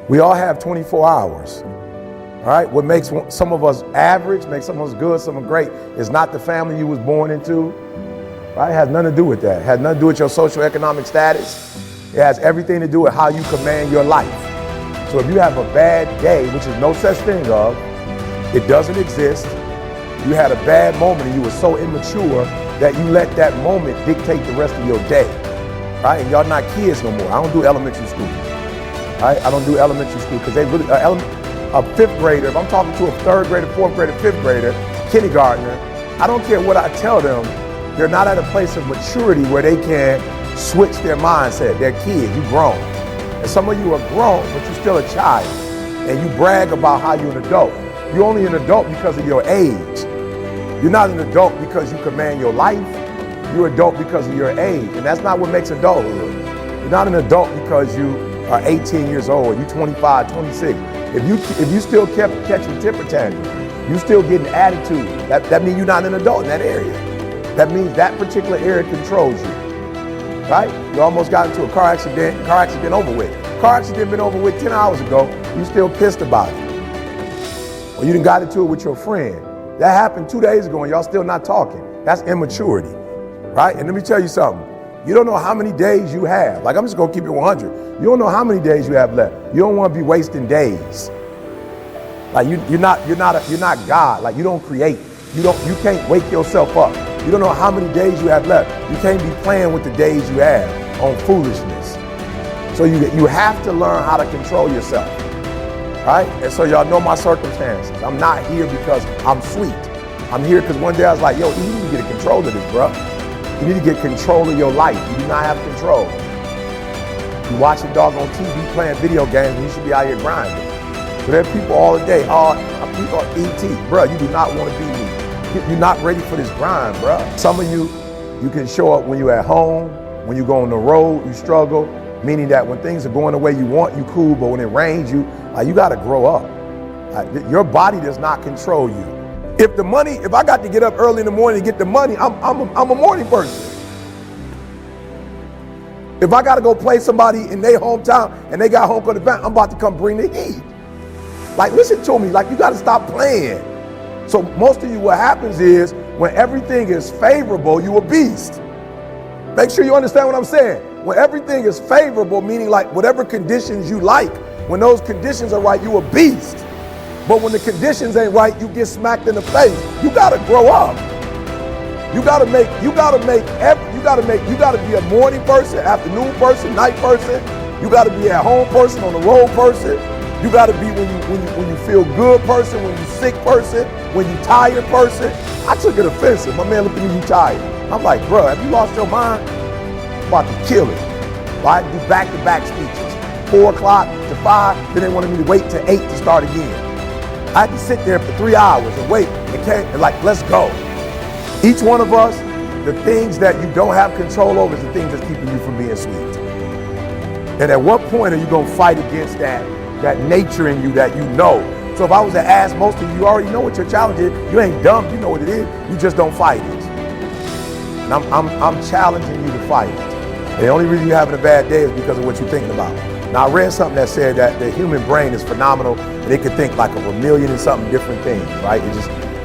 We all have 24 hours. All right, what makes some of us average, makes some of us good, some of us great, is not the family you was born into. Right? It has nothing to do with that. It has nothing to do with your socioeconomic status. It has everything to do with how you command your life. So if you have a bad day, which is no such thing of, it doesn't exist. You had a bad moment and you were so immature that you let that moment dictate the rest of your day. Right? And y'all not kids no more. I don't do elementary school. Right? I don't do elementary school because they really, a fifth grader, if I'm talking to a third grader, fourth grader, fifth grader, kindergartner, I don't care what I tell them, they're not at a place of maturity where they can switch their mindset. They're kids, you grown. And some of you are grown, but you're still a child. And you brag about how you're an adult. You're only an adult because of your age. You're not an adult because you command your life. You're an adult because of your age. And that's not what makes adulthood. You're not an adult because you are 18 years old, you're 25, 26. If you still kept catching temper tantrums, you still getting attitude, that means you're not an adult in that area. That means that particular area controls you, right? You almost got into a car accident over with. Car accident been over with 10 hours ago, you still pissed about it. Or you done got into it with your friend. That happened 2 days ago and y'all still not talking. That's immaturity, right? And let me tell you something. You don't know how many days you have. Like, I'm just gonna keep it 100. You don't know how many days you have left. You don't want to be wasting days. Like you're not God. Like you don't create. You can't wake yourself up. You don't know how many days you have left. You can't be playing with the days you have on foolishness. So you have to learn how to control yourself, right? And so y'all know my circumstances. I'm not here because I'm sweet. I'm here because one day I was like, yo, you need to get a control of this, bro. You need to get control of your life. You do not have control. You watch a dog on TV playing video games and you should be out here grinding. So there are people all the day, people are ET. Bro, you do not want to be me. You're not ready for this grind, bro. Some of you can show up when you're at home, when you go on the road, you struggle, meaning that when things are going the way you want, you cool, but when it rains, you got to grow up. Your body does not control you. If I got to get up early in the morning to get the money, I'm a morning person. If I got to go play somebody in their hometown and they got home court advantage, I'm about to come bring the heat. Like, listen to me, like you got to stop playing. So most of you, what happens is when everything is favorable, you a beast. Make sure you understand what I'm saying. When everything is favorable, meaning like whatever conditions you like, when those conditions are right, you a beast. But when the conditions ain't right, you get smacked in the face. You gotta grow up. You gotta be a morning person, afternoon person, night person. You gotta be at home person, on the road person. You gotta be when you feel good person, when you sick person, when you tired person. I took it offensive. My man looked at me, you tired. I'm like, bro, have you lost your mind? I'm about to kill it. Right? Do back-to-back speeches. 4 o'clock to 5, then they wanted me to wait till 8 to start again. I had to sit there for 3 hours and wait and like, let's go. Each one of us, the things that you don't have control over is the things that's keeping you from being sweet. And at what point are you gonna fight against that nature in you that you know? So if I was to ask most of you, you already know what your challenge is. You ain't dumb, you know what it is. You just don't fight it. And I'm challenging you to fight it. And the only reason you're having a bad day is because of what you're thinking about. Now, I read something that said that the human brain is phenomenal and it can think like of a million and something different things, right?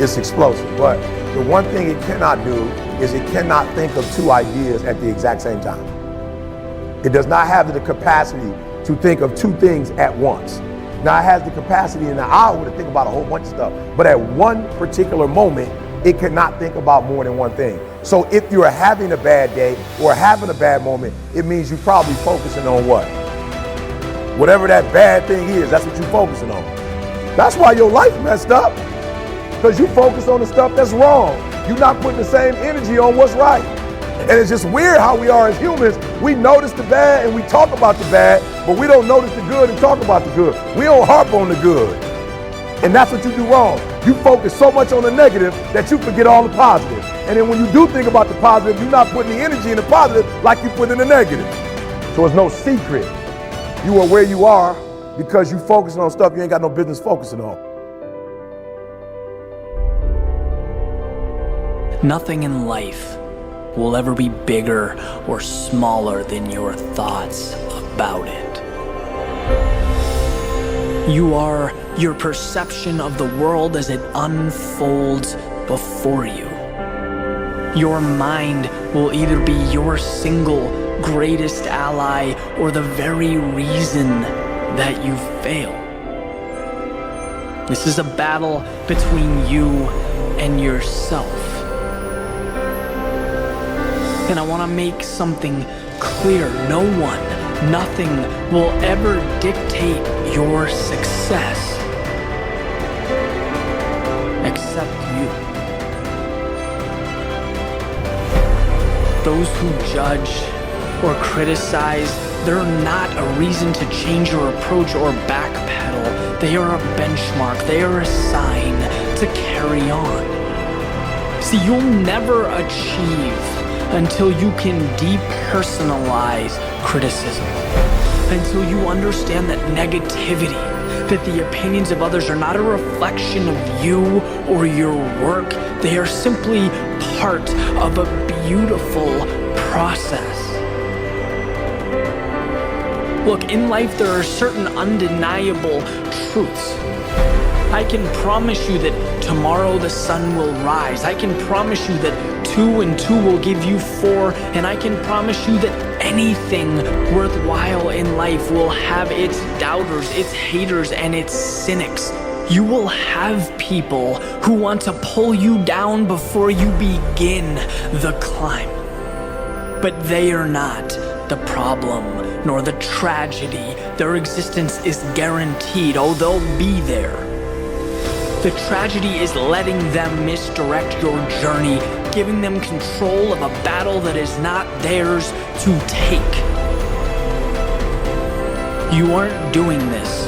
It's explosive. But the one thing it cannot do is it cannot think of 2 ideas at the exact same time. It does not have the capacity to think of 2 things at once. Now, it has the capacity in an hour to think about a whole bunch of stuff. But at one particular moment, it cannot think about more than one thing. So if you're having a bad day or having a bad moment, it means you're probably focusing on what? Whatever that bad thing is, that's what you're focusing on. That's why your life messed up. Because you focus on the stuff that's wrong. You're not putting the same energy on what's right. And it's just weird how we are as humans. We notice the bad and we talk about the bad, but we don't notice the good and talk about the good. We don't harp on the good. And that's what you do wrong. You focus so much on the negative that you forget all the positive. And then when you do think about the positive, you're not putting the energy in the positive like you put in the negative. So it's no secret. You are where you are because you focusing on stuff you ain't got no business focusing on. Nothing in life will ever be bigger or smaller than your thoughts about it. You are your perception of the world as it unfolds before you. Your mind will either be your single greatest ally or the very reason that you fail. This is a battle between you and yourself. And I want to make something clear. No one, nothing will ever dictate your success except you. Those who judge or criticize, they're not a reason to change your approach or backpedal. They are a benchmark. They are a sign to carry on. See, you'll never achieve until you can depersonalize criticism, until you understand that negativity, that the opinions of others are not a reflection of you or your work. They are simply part of a beautiful process. Look, in life there are certain undeniable truths. I can promise you that tomorrow the sun will rise. I can promise you that 2 and 2 will give you 4, and I can promise you that anything worthwhile in life will have its doubters, its haters, and its cynics. You will have people who want to pull you down before you begin the climb. But they are not the problem nor the tragedy. Their existence is guaranteed. Oh, they'll be there. The tragedy is letting them misdirect your journey, giving them control of a battle that is not theirs to take. You aren't doing this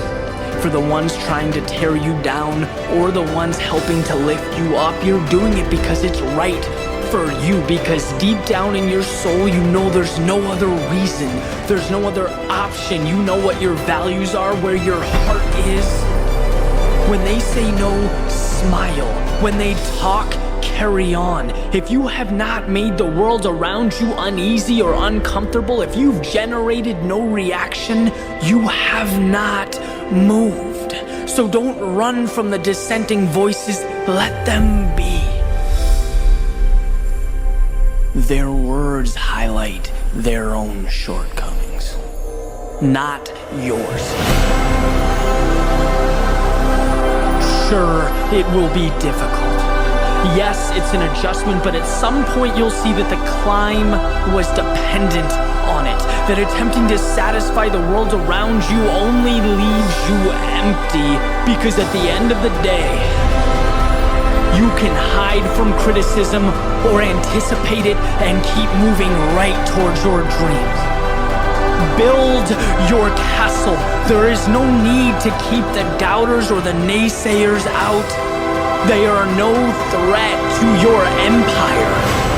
for the ones trying to tear you down or the ones helping to lift you up. You're doing it because it's right for you, because deep down in your soul you know there's no other reason, there's no other option. You know what your values are, where your heart is. When they say no, smile. When they talk, carry on. If you have not made the world around you uneasy or uncomfortable, if you've generated no reaction, you have not moved. So don't run from the dissenting voices, let them be. Their words highlight their own shortcomings, not yours. Sure, it will be difficult. Yes, it's an adjustment, but at some point you'll see that the climb was dependent on it. That attempting to satisfy the world around you only leaves you empty, because at the end of the day, you can hide from criticism or anticipate it and keep moving right towards your dreams. Build your castle. There is no need to keep the doubters or the naysayers out. They are no threat to your empire.